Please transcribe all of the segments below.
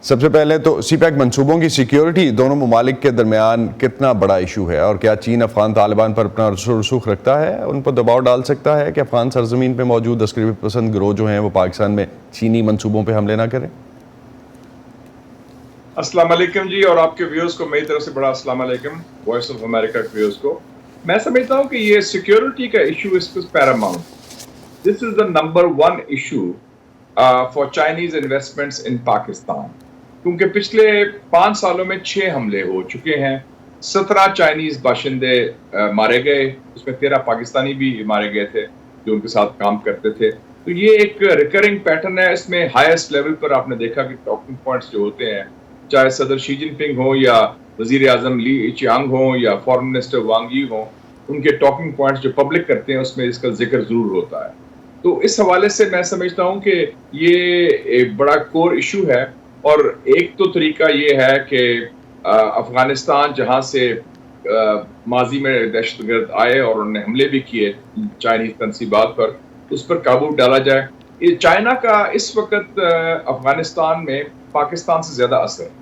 سب سے پہلے تو سی پیک منصوبوں کی سیکیورٹی دونوں ممالک کے درمیان کتنا بڑا ایشو ہے، اور کیا چین افغان طالبان پر اپنا رسوخ رکھتا ہے، ان پر دباؤ ڈال سکتا ہے کہ افغان سرزمین پہ موجود عسکری پسند گروہ جو ہیں وہ پاکستان میں چینی منصوبوں پہ حملے نہ کریں؟ السلام علیکم جی، اور آپ کے ویوز کو میری طرف سے بڑا السلام علیکم، وائس آف امریکہ کے ویوز کو۔ میں سمجھتا ہوں کہ یہ سیکیورٹی کا ایشو اس پر paramount, this is the number 1 issue for Chinese investments in Pakistan, کیونکہ پچھلے 5 سالوں میں 6 حملے ہو چکے ہیں، 17 چائنیز باشندے مارے گئے، اس میں 13 پاکستانی بھی مارے گئے تھے جو ان کے ساتھ کام کرتے تھے۔ تو یہ ایک ریکرنگ پیٹرن ہے، اس میں ہائیسٹ لیول پر آپ نے دیکھا کہ ٹاکنگ پوائنٹس جو ہوتے ہیں، چاہے صدر شی جن پنگ ہو یا وزیر اعظم لی چیانگ ہوں یا فارن منسٹر وانگ یی ہوں، ان کے ٹاکنگ پوائنٹس جو پبلک کرتے ہیں اس میں اس کا ذکر ضرور ہوتا ہے۔ تو اس حوالے سے میں سمجھتا ہوں کہ یہ ایک بڑا کور ایشو ہے، اور ایک تو طریقہ یہ ہے کہ افغانستان جہاں سے ماضی میں دہشت گرد آئے اور انہوں نے حملے بھی کیے چائنیز تنصیبات پر، اس پر قابو ڈالا جائے۔ چائنا کا اس وقت افغانستان میں پاکستان سے زیادہ اثر ہے،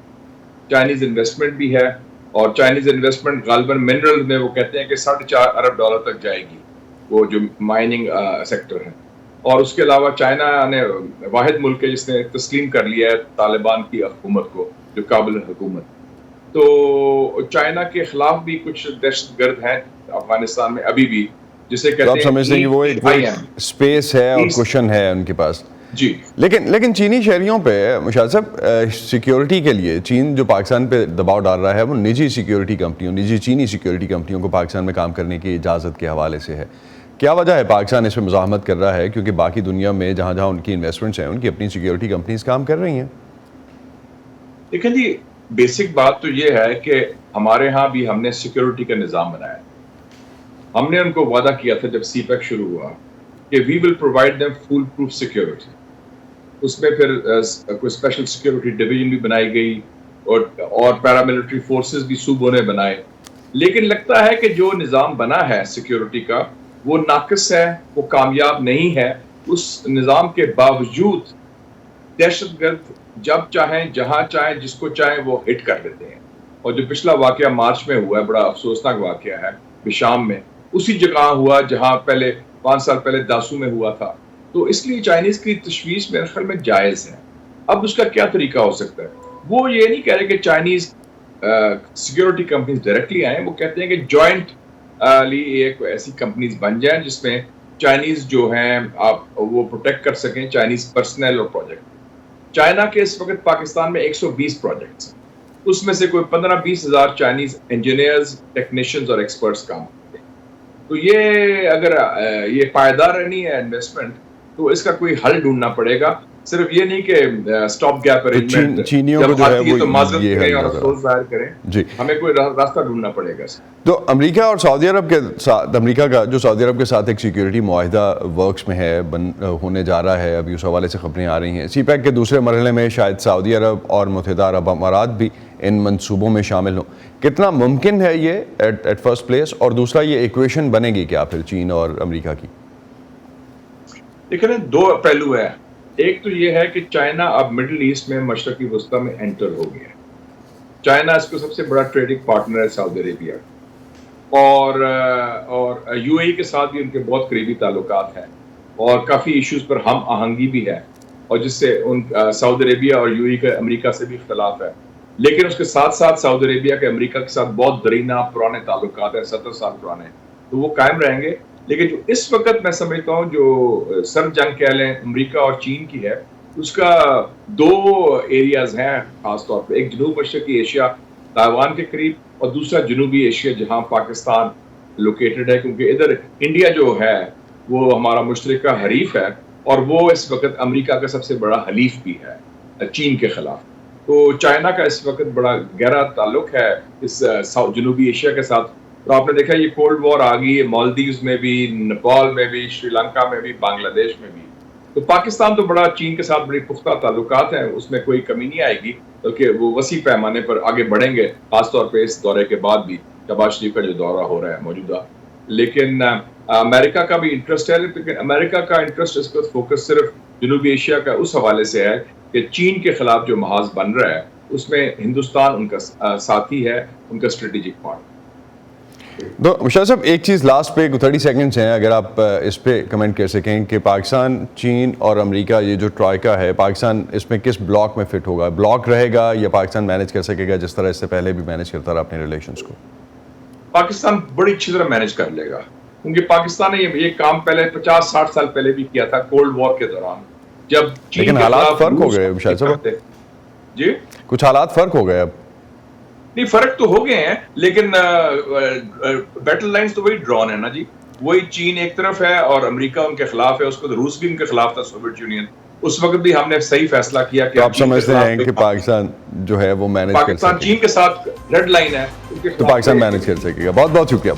چائنیز انویسٹمنٹ بھی ہے، اور چائنیز انویسٹمنٹ غالباً منرل میں وہ کہتے ہیں کہ $4.5 ارب تک جائے گی، وہ جو مائننگ سیکٹر ہے۔ اور اس کے علاوہ چائنا نے واحد ملک ہے جس نے تسلیم کر لیا ہے طالبان کی حکومت کو، جو کابل حکومت۔ تو چائنا کے خلاف بھی کچھ دہشت گرد ہیں افغانستان میں ابھی بھی، جسے کہتے ہیں آپ سمجھتے ہیں کہ وہ ایک اسپیس ہے اور کوشن ہے ان کے پاس۔ جی، لیکن چینی شہریوں پہ مشاہد صاحب سیکیورٹی کے لیے چین جو پاکستان پہ دباؤ ڈال رہا ہے وہ نجی سیکیورٹی کمپنیوں، نجی چینی سیکیورٹی کمپنیوں کو پاکستان میں کام کرنے کی اجازت کے حوالے سے ہے۔ کیا وجہ ہے پاکستان اس پہ مزاحمت کر رہا ہے؟ کیونکہ باقی دنیا میں جہاں جہاں ان کی انویسٹمنٹس ہیں ان کی اپنی سیکیورٹی کمپنیز کام کر رہی ہیں۔ دیکھیں جی، بیسک بات تو یہ ہے کہ ہمارے ہاں بھی ہم نے سیکیورٹی کا نظام بنایا۔ ہم نے ان کو وعدہ کیا تھا جب سی پیک شروع ہوا کہ we will provide them fool proof security. اس میں پھر کوئی اسپیشل سیکیورٹی ڈویژن بھی بنائی گئی اور پیراملٹری فورسز بھی صوبوں نے بنائے، لیکن لگتا ہے کہ جو نظام بنا ہے سیکیورٹی کا وہ ناقص ہے، وہ کامیاب نہیں ہے۔ اس نظام کے باوجود دہشت گرد جب چاہیں جہاں چاہیں جس کو چاہیں وہ ہٹ کر لیتے ہیں، اور جو پچھلا واقعہ مارچ میں ہوا ہے بڑا افسوسناک واقعہ ہے بشام میں، اسی جگہ ہوا جہاں پہلے 5 سال پہلے داسو میں ہوا تھا۔ تو اس لیے چائنیز کی تشویش میرے خیال میں جائز ہے۔ اب اس کا کیا طریقہ ہو سکتا ہے؟ وہ یہ نہیں کہہ رہے کہ چائنیز سیکیورٹی کمپنیز ڈائریکٹلی آئیں، وہ کہتے ہیں کہ جوائنٹ ایک ایسی کمپنیز بن جائیں جس میں چائنیز جو ہیں آپ وہ پروٹیکٹ کر سکیں، چائنیز پرسنل اور پروجیکٹ۔ چائنا کے اس وقت پاکستان میں 120 پروجیکٹس، اس میں سے کوئی 15-20 ہزار چائنیز انجینئرز، ٹیکنیشینز اور ایکسپرٹس کام کرتے ہیں۔ تو یہ اگر یہ پائیدار نہیں ہے انویسٹمنٹ، تو اس کا کوئی حل ڈھونڈنا پڑے گا، صرف یہ نہیں کہ اسٹاپ گیپ ارینجمنٹ چینیوں کو جو ہے وہ تو معذرت یہ کریں اور ہے افسوس ظاہر کریں، جی، ہمیں کوئی راستہ ڈھونڈنا پڑے گا۔ تو امریکہ اور سعودی عرب کے ساتھ، امریکہ کا جو سعودی عرب کے ساتھ ایک سیکیورٹی معاہدہ ورکس میں ہے، ہونے جا رہا ہے، ابھی اس حوالے سے خبریں آ رہی ہیں۔ سی پیک کے دوسرے مرحلے میں شاید سعودی عرب اور متحدہ عرب امارات بھی ان منصوبوں میں شامل ہوں۔ کتنا ممکن ہے یہ ایٹ فرسٹ پلیس؟ اور دوسرا یہ ایکویشن بنے گی کیا پھر چین اور امریکہ کی؟ دیکھیں 2 پہلو ہے۔ ایک تو یہ ہے کہ چائنا اب مڈل ایسٹ میں، مشرقی وسطیٰ میں انٹر ہو گیا ہے۔ چائنا اس کو سب سے بڑا ٹریڈنگ پارٹنر ہے سعودی عربیہ، اور یو اے ای کے ساتھ بھی ان کے بہت قریبی تعلقات ہیں، اور کافی ایشوز پر ہم آہنگی بھی ہے، اور جس سے سعودی عربیہ اور یو اے ای کا امریکہ سے بھی اختلاف ہے۔ لیکن اس کے ساتھ ساتھ سعودی عربیہ کے امریکہ کے ساتھ بہت درینہ پرانے تعلقات ہیں، 70 سال پرانے، تو وہ قائم رہیں گے۔ لیکن جو اس وقت میں سمجھتا ہوں جو سرد جنگ کہہ لیں امریکہ اور چین کی ہے، اس کا 2 ایریاز ہیں خاص طور پہ، ایک جنوب مشرقی ایشیا تائیوان کے قریب، اور دوسرا جنوبی ایشیا جہاں پاکستان لوکیٹڈ ہے، کیونکہ ادھر انڈیا جو ہے وہ ہمارا مشترکہ حریف ہے، اور وہ اس وقت امریکہ کا سب سے بڑا حلیف بھی ہے چین کے خلاف۔ تو چائنا کا اس وقت بڑا گہرا تعلق ہے اس جنوبی ایشیا کے ساتھ۔ تو آپ نے دیکھا یہ کولڈ وار آ گئی ہے مالدیوز میں بھی، نیپال میں بھی، شری لنکا میں بھی، بنگلہ دیش میں بھی۔ تو پاکستان تو بڑا چین کے ساتھ بڑی پختہ تعلقات ہیں، اس میں کوئی کمی نہیں آئے گی، بلکہ وہ وسیع پیمانے پر آگے بڑھیں گے، خاص طور پہ اس دورے کے بعد بھی، شہباز شریف کا جو دورہ ہو رہا ہے موجودہ۔ لیکن امریکہ کا بھی انٹرسٹ ہے، لیکن امریکہ کا انٹرسٹ اس وقت فوکس صرف جنوبی ایشیا کا اس حوالے سے ہے کہ چین کے خلاف جو محاذ بن رہا ہے اس میں ہندوستان ان کا ساتھی ہے, ان کا اسٹریٹجک پارٹنر. تو مشتاق صاحب ایک چیز لاسٹ پہ 30 سیکنڈز ہیں, اگر آپ اس پہ کمنٹ کر سکیں کہ پاکستان, چین اور امریکہ یہ جو ٹرائکا ہے, پاکستان اس میں کس بلاک میں فٹ ہوگا؟ بلاک رہے گا یا پاکستان مینیج کر سکے گا جس طرح اس سے پہلے بھی مینیج کرتا رہا اپنے ریلیشنز کو؟ پاکستان بڑی اچھی طرح مینیج کر لے گا, کیونکہ پاکستان نے یہ کام پہلے 50-60 سال پہلے بھی کیا تھا کولڈ وار کے دوران, جب چین لیکن کے حالات خلاف فرق ہو روس گئے شاید صاحب, جی کچھ حالات فرق ہو گئے اب. نہیں فرق تو ہو گئے ہیں, لیکن بیٹل لائنز تو وہی ڈرون ہے نا جی, وہی چین ایک طرف ہے اور امریکہ ان کے خلاف ہے, اس کو تو روس بھی ان کے خلاف تھا, سوویت یونین. اس وقت بھی ہم نے صحیح فیصلہ کیا کہ تو آپ سمجھتے ہیں کہ پاکستان جو ہے وہ مینیج کر سکے پاکستان چین کے ساتھ ریڈ لائن ہے, تو پاکستان مینیج کر سکے گا. بہت بہت شکریہ.